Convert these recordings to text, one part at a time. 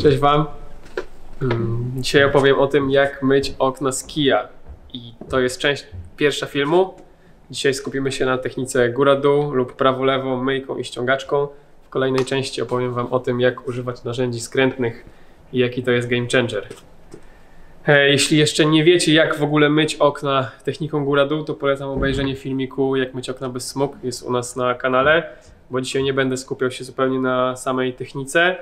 Cześć Wam. Dzisiaj opowiem o tym, jak myć okna z kija. I to jest część pierwsza filmu. Dzisiaj skupimy się na technice góra-dół lub prawo-lewo, myjką i ściągaczką. W kolejnej części opowiem Wam o tym, jak używać narzędzi skrętnych i jaki to jest game changer. Jeśli jeszcze nie wiecie, jak w ogóle myć okna techniką góra-dół, to polecam obejrzenie filmiku Jak myć okna bez smug. Jest u nas na kanale, bo dzisiaj nie będę skupiał się zupełnie na samej technice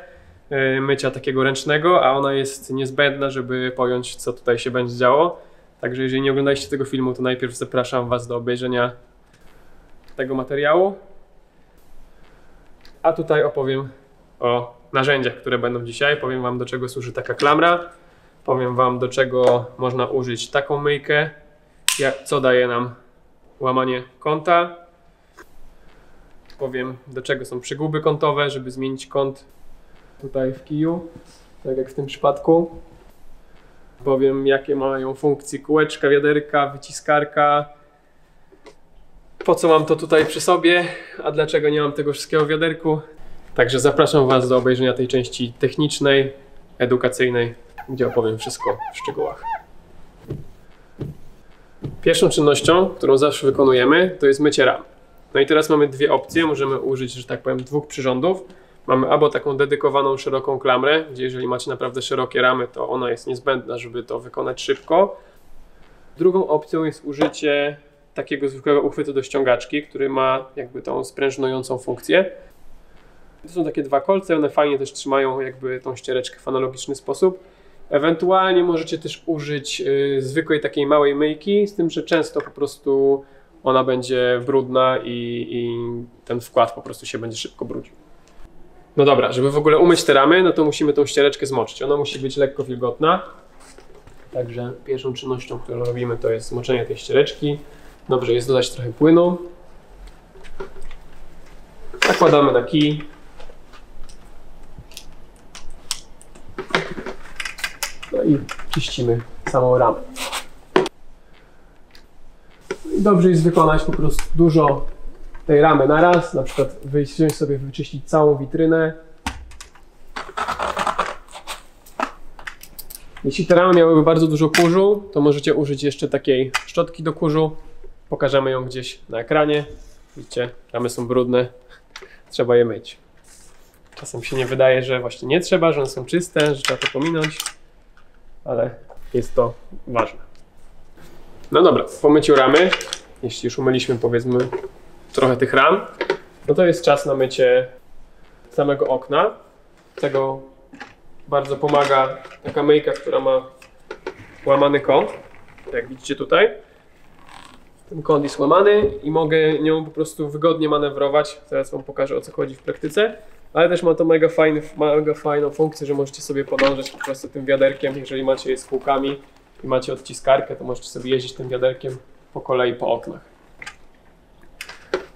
mycia takiego ręcznego, a ona jest niezbędna, żeby pojąć, co tutaj się będzie działo. Także jeżeli nie oglądaliście tego filmu, to najpierw zapraszam Was do obejrzenia tego materiału. A tutaj opowiem o narzędziach, które będą dzisiaj. Powiem Wam, do czego służy taka klamra. Powiem Wam, do czego można użyć taką myjkę. Co daje nam łamanie kąta. Powiem, do czego są przyguby kątowe, żeby zmienić kąt tutaj w kiju, tak jak w tym przypadku. Powiem, jakie mają funkcje kółeczka, wiaderka, wyciskarka. Po co mam to tutaj przy sobie, a dlaczego nie mam tego wszystkiego w wiaderku. Także zapraszam Was do obejrzenia tej części technicznej, edukacyjnej, gdzie opowiem wszystko w szczegółach. Pierwszą czynnością, którą zawsze wykonujemy, to jest mycie ram. No i teraz mamy dwie opcje. Możemy użyć, że tak powiem, dwóch przyrządów. Mamy albo taką dedykowaną, szeroką klamrę, gdzie jeżeli macie naprawdę szerokie ramy, to ona jest niezbędna, żeby to wykonać szybko. Drugą opcją jest użycie takiego zwykłego uchwytu do ściągaczki, który ma jakby tą sprężynującą funkcję. To są takie dwa kolce, one fajnie też trzymają jakby tą ściereczkę w analogiczny sposób. Ewentualnie możecie też użyć zwykłej takiej małej myjki, z tym, że często po prostu ona będzie brudna i ten wkład po prostu się będzie szybko brudził. No dobra, żeby w ogóle umyć te ramy, no to musimy tą ściereczkę zmoczyć. Ona musi być lekko wilgotna. Także pierwszą czynnością, którą robimy, to jest zmoczenie tej ściereczki. Dobrze jest dodać trochę płynu. Nakładamy na kij. No i czyścimy samą ramę. I dobrze jest wykonać po prostu dużo tej ramy na raz, na przykład wziąć sobie, wyczyścić całą witrynę. Jeśli te ramy miałyby bardzo dużo kurzu, to możecie użyć jeszcze takiej szczotki do kurzu. Pokażemy ją gdzieś na ekranie. Widzicie, ramy są brudne, trzeba je myć. Czasem się nie wydaje, że właśnie nie trzeba, że one są czyste, że trzeba to pominąć, ale jest to ważne. No dobra, po myciu ramy, jeśli już umyliśmy, powiedzmy, trochę tych ram, no to jest czas na mycie samego okna. Tego bardzo pomaga taka myjka, która ma łamany kąt, jak widzicie tutaj. Ten kąt jest łamany i mogę nią po prostu wygodnie manewrować. Teraz Wam pokażę, o co chodzi w praktyce. Ale też ma to mega fajną funkcję, że możecie sobie podążać po prostu tym wiaderkiem. Jeżeli macie je z kółkami i macie odciskarkę, to możecie sobie jeździć tym wiaderkiem po kolei po oknach.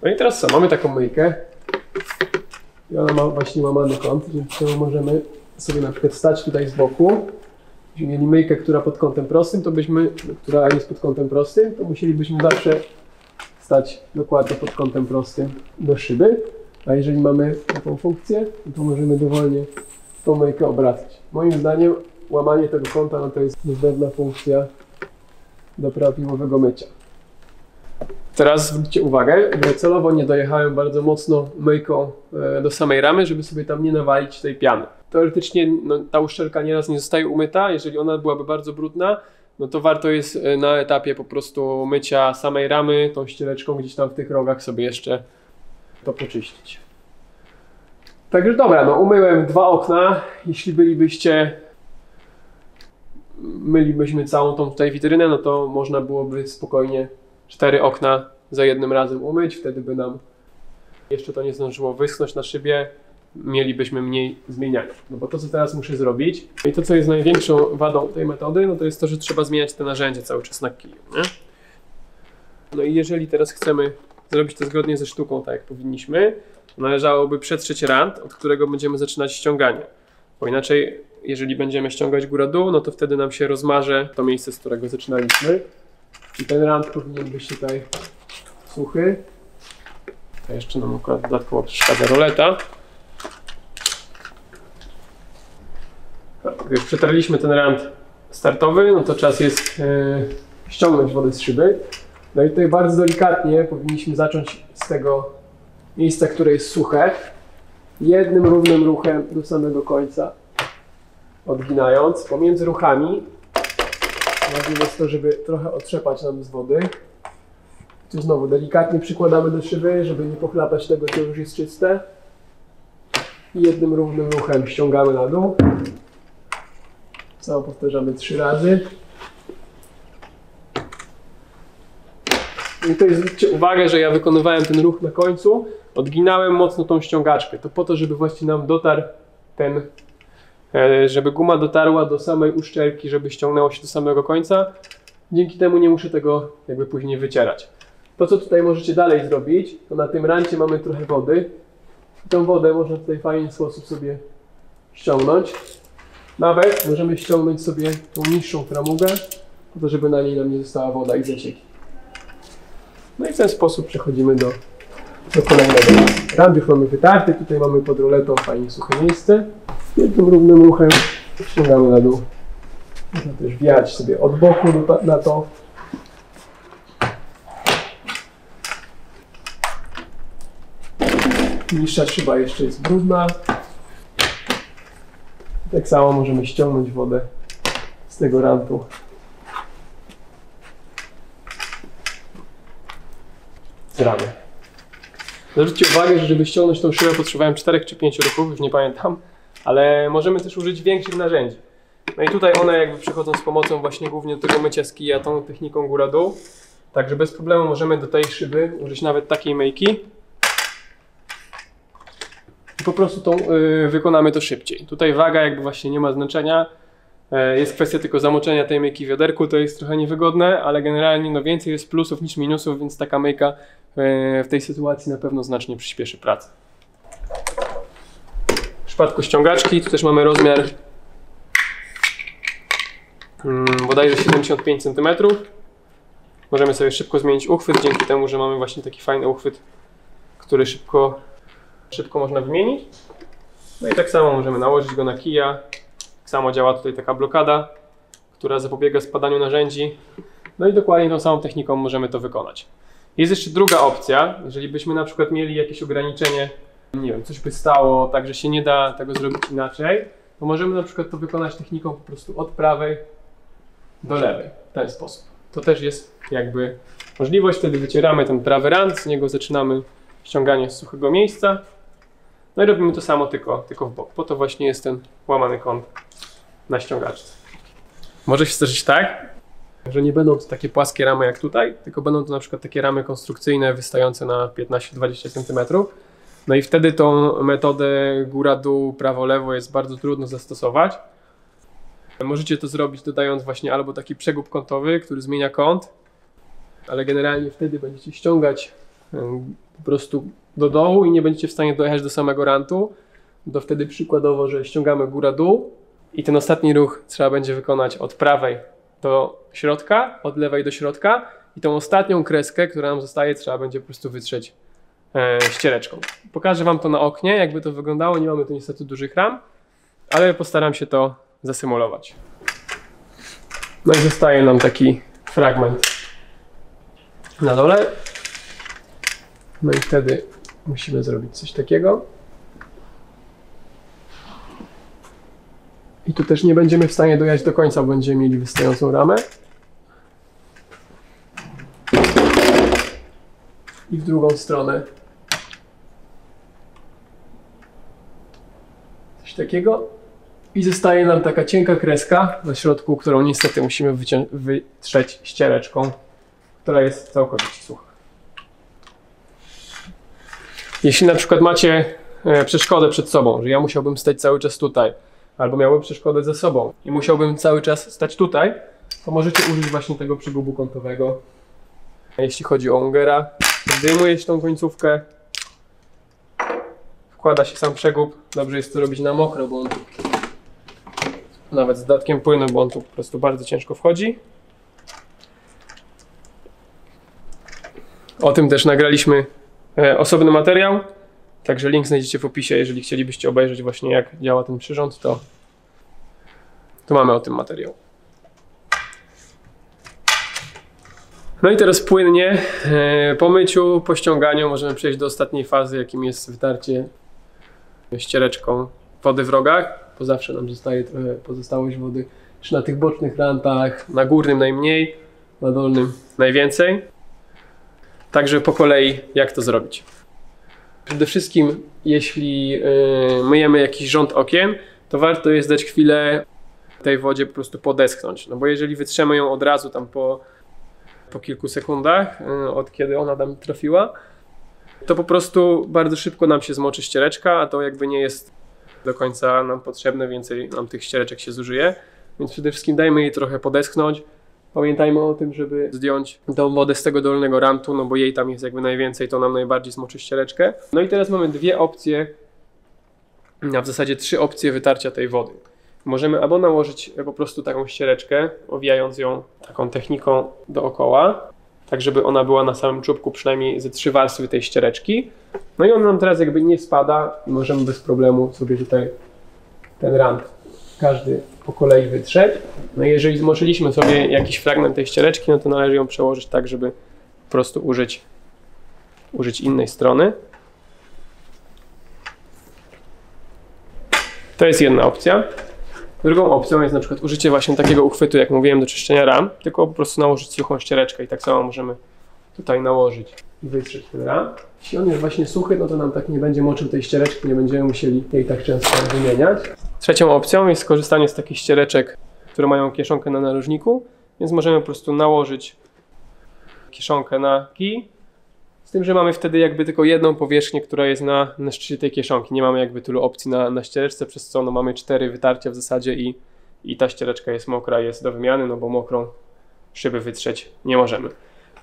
No i teraz co? Mamy taką myjkę i ona ma właśnie łamany kąt, więc możemy sobie na przykład stać tutaj z boku. Gdybyśmy mieli myjkę, która pod kątem prostym, która jest pod kątem prostym, to musielibyśmy zawsze stać dokładnie pod kątem prostym do szyby. A jeżeli mamy taką funkcję, to możemy dowolnie tą myjkę obracać. Moim zdaniem łamanie tego kąta, no to jest niezbędna funkcja do prawidłowego mycia. Teraz zwróćcie uwagę, że celowo nie dojechałem bardzo mocno myjką do samej ramy, żeby sobie tam nie nawalić tej piany. Teoretycznie ta uszczelka nieraz nie zostaje umyta. Jeżeli ona byłaby bardzo brudna, no to warto jest na etapie po prostu mycia samej ramy tą ściereczką gdzieś tam w tych rogach sobie jeszcze to poczyścić. Także dobra, no umyłem dwa okna. Jeśli mylibyśmy całą tą tutaj witrynę, no to można byłoby spokojnie 4 okna za jednym razem umyć. Wtedy by nam jeszcze to nie zdążyło wyschnąć na szybie. Mielibyśmy mniej zmieniania. No bo to, co teraz muszę zrobić i to, co jest największą wadą tej metody, no to jest to, że trzeba zmieniać te narzędzie cały czas na kiju, nie? No i jeżeli teraz chcemy zrobić to zgodnie ze sztuką, tak jak powinniśmy, należałoby przetrzeć rant, od którego będziemy zaczynać ściąganie. Bo inaczej, jeżeli będziemy ściągać góra-dół, no to wtedy nam się rozmarze to miejsce, z którego zaczynaliśmy. I ten rant powinien być tutaj suchy. A jeszcze nam akurat dodatkowo przeszkadza roleta. Już przetarliśmy ten rant startowy, no to czas jest ściągnąć wodę z szyby. No i tutaj bardzo delikatnie powinniśmy zacząć z tego miejsca, które jest suche. Jednym równym ruchem do samego końca, odginając. Pomiędzy ruchami ważne jest to, żeby trochę otrzepać nam z wody. Tu znowu delikatnie przykładamy do szyby, żeby nie pochlapać tego, co już jest czyste. I jednym równym ruchem ściągamy na dół. Samo powtarzamy 3 razy. I tutaj zwróćcie uwagę, że ja wykonywałem ten ruch na końcu, odginałem mocno tą ściągaczkę. To po to, żeby właśnie nam dotarł ten, żeby guma dotarła do samej uszczelki, żeby ściągnęło się do samego końca. Dzięki temu nie muszę tego jakby później wycierać. To, co tutaj możecie dalej zrobić, to na tym rancie mamy trochę wody. I tą wodę można tutaj w fajny sposób sobie ściągnąć. Nawet możemy ściągnąć sobie tą niższą framugę, po to, żeby na niej nam nie została woda i zacieki. No i w ten sposób przechodzimy do kolejnego. Rant już mamy wytarty, tutaj mamy pod roletą fajnie suche miejsce. Jednym równym ruchem ściągamy na dół. Można też wjechać sobie od boku na to. Niższa szyba jeszcze jest brudna. Tak samo możemy ściągnąć wodę z tego rantu. Z ramy. Zwróćcie uwagę, że żeby ściągnąć tą szybę potrzebowałem 4 czy 5 ruchów, już nie pamiętam, ale możemy też użyć większych narzędzi. No i tutaj one jakby przychodzą z pomocą właśnie głównie do tego mycia z kija tą techniką góra-dół. Także bez problemu możemy do tej szyby użyć nawet takiej myjki. I po prostu wykonamy to szybciej. Tutaj waga jakby właśnie nie ma znaczenia. Jest kwestia tylko zamoczenia tej myjki w wiaderku, to jest trochę niewygodne, ale generalnie no więcej jest plusów niż minusów, więc taka myjka w tej sytuacji na pewno znacznie przyspieszy pracę. W przypadku ściągaczki tu też mamy rozmiar bodajże 75 cm. Możemy sobie szybko zmienić uchwyt, dzięki temu, że mamy właśnie taki fajny uchwyt, który szybko można wymienić. No i tak samo możemy nałożyć go na kija. Tak samo działa tutaj taka blokada, która zapobiega spadaniu narzędzi. No i dokładnie tą samą techniką możemy to wykonać. Jest jeszcze druga opcja, jeżeli byśmy na przykład mieli jakieś ograniczenie, nie wiem, coś by stało, tak że się nie da tego zrobić inaczej, to możemy na przykład to wykonać techniką po prostu od prawej do lewej, w ten sposób. To też jest jakby możliwość, wtedy wycieramy ten prawy rant, z niego zaczynamy ściąganie z suchego miejsca. No i robimy to samo, tylko w bok. Po to właśnie jest ten łamany kąt na ściągaczce. Może się zdarzyć tak, że nie będą to takie płaskie ramy jak tutaj, tylko będą to na przykład takie ramy konstrukcyjne wystające na 15-20 cm. No i wtedy tą metodę góra-dół, prawo-lewo jest bardzo trudno zastosować. Możecie to zrobić dodając właśnie albo taki przegub kątowy, który zmienia kąt, ale generalnie wtedy będziecie ściągać po prostu do dołu i nie będziecie w stanie dojechać do samego rantu. To wtedy przykładowo, że ściągamy góra-dół i ten ostatni ruch trzeba będzie wykonać od prawej do środka, od lewej do środka i tą ostatnią kreskę, która nam zostaje, trzeba będzie po prostu wytrzeć ściereczką. Pokażę Wam to na oknie, jakby to wyglądało. Nie mamy tu niestety dużych ram, ale postaram się to zasymulować. No i zostaje nam taki fragment na dole. No i wtedy musimy zrobić coś takiego. I tu też nie będziemy w stanie dojechać do końca, bo będziemy mieli wystającą ramę. I w drugą stronę. Coś takiego. I zostaje nam taka cienka kreska na środku, którą niestety musimy wytrzeć ściereczką, która jest całkowicie sucha. Jeśli na przykład macie przeszkodę przed sobą, że ja musiałbym stać cały czas tutaj, albo miałbym przeszkodę ze sobą i musiałbym cały czas stać tutaj, to możecie użyć właśnie tego przegubu kątowego. Jeśli chodzi o Ungera, zdejmuje się tą końcówkę, wkłada się sam przegub. Dobrze jest to robić na mokro, bo on nawet z dodatkiem płynu, bo on tu po prostu bardzo ciężko wchodzi. O tym też nagraliśmy osobny materiał, także link znajdziecie w opisie, jeżeli chcielibyście obejrzeć właśnie jak działa ten przyrząd, to to mamy o tym materiał. No i teraz płynnie po myciu, po ściąganiu możemy przejść do ostatniej fazy, jakim jest wytarcie ściereczką wody w rogach, bo zawsze nam zostaje trochę pozostałość wody na tych bocznych rantach, na górnym najmniej, na dolnym najwięcej. Także po kolei jak to zrobić. Przede wszystkim jeśli myjemy jakiś rząd okien, to warto jest dać chwilę tej wodzie po prostu podeschnąć, no bo jeżeli wytrzemy ją od razu tam po kilku sekundach od kiedy ona tam trafiła, to po prostu bardzo szybko nam się zmoczy ściereczka, a to jakby nie jest do końca nam potrzebne, więcej nam tych ściereczek się zużyje, więc przede wszystkim dajmy jej trochę podeschnąć. Pamiętajmy o tym, żeby zdjąć tą wodę z tego dolnego rantu, no bo jej tam jest jakby najwięcej, to nam najbardziej zmoczy ściereczkę. No i teraz mamy dwie opcje, a w zasadzie trzy opcje wytarcia tej wody. Możemy albo nałożyć po prostu taką ściereczkę, owijając ją taką techniką dookoła, tak żeby ona była na samym czubku przynajmniej ze 3 warstwy tej ściereczki. No i ona nam teraz jakby nie spada i możemy bez problemu sobie tutaj ten rant każdy po kolei wytrzeć. No i jeżeli zmoczyliśmy sobie jakiś fragment tej ściereczki, no to należy ją przełożyć tak, żeby po prostu użyć innej strony. To jest jedna opcja. Drugą opcją jest na przykład użycie właśnie takiego uchwytu, jak mówiłem, do czyszczenia ram, tylko po prostu nałożyć suchą ściereczkę i tak samo możemy tutaj nałożyć i wytrzeć ten ram. Jeśli on jest właśnie suchy, no to nam tak nie będzie moczył tej ściereczki, nie będziemy musieli jej tak często wymieniać. Trzecią opcją jest skorzystanie z takich ściereczek, które mają kieszonkę na narożniku, więc możemy po prostu nałożyć kieszonkę na kij, z tym, że mamy wtedy jakby tylko jedną powierzchnię, która jest na szczycie tej kieszonki. Nie mamy jakby tylu opcji na ściereczce, przez co no mamy 4 wytarcia w zasadzie i ta ściereczka jest mokra, jest do wymiany, no bo mokrą szyby wytrzeć nie możemy.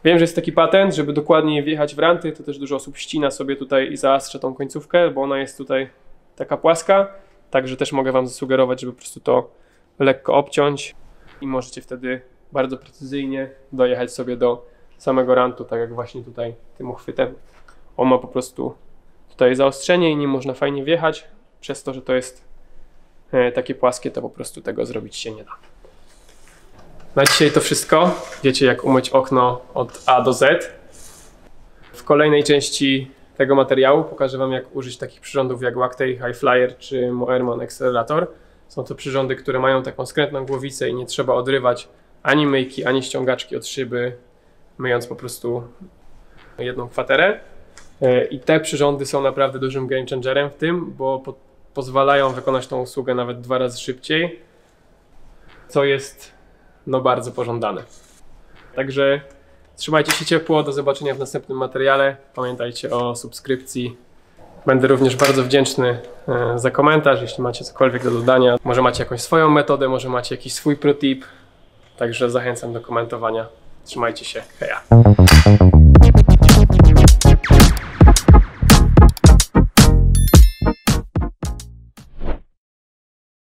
Wiem, że jest taki patent, żeby dokładnie wjechać w ranty, to też dużo osób ścina sobie tutaj i zaastrza tą końcówkę, bo ona jest tutaj taka płaska, także też mogę Wam zasugerować, żeby po prostu to lekko obciąć i możecie wtedy bardzo precyzyjnie dojechać sobie do samego rantu, tak jak właśnie tutaj tym uchwytem. On ma po prostu tutaj zaostrzenie i nim można fajnie wjechać, przez to, że to jest takie płaskie, to po prostu tego zrobić się nie da. Na dzisiaj to wszystko. Wiecie, jak umyć okno od A do Z. W kolejnej części tego materiału pokażę Wam, jak użyć takich przyrządów jak Wactey High Flyer czy Moerman Accelerator. Są to przyrządy, które mają taką skrętną głowicę i nie trzeba odrywać ani myjki, ani ściągaczki od szyby, myjąc po prostu jedną kwaterę. I te przyrządy są naprawdę dużym game changerem w tym, bo pozwalają wykonać tą usługę nawet 2 razy szybciej, co jest no bardzo pożądane. Także trzymajcie się ciepło, do zobaczenia w następnym materiale. Pamiętajcie o subskrypcji. Będę również bardzo wdzięczny za komentarz, jeśli macie cokolwiek do dodania. Może macie jakąś swoją metodę, może macie jakiś swój pro tip. Także zachęcam do komentowania. Trzymajcie się, heja!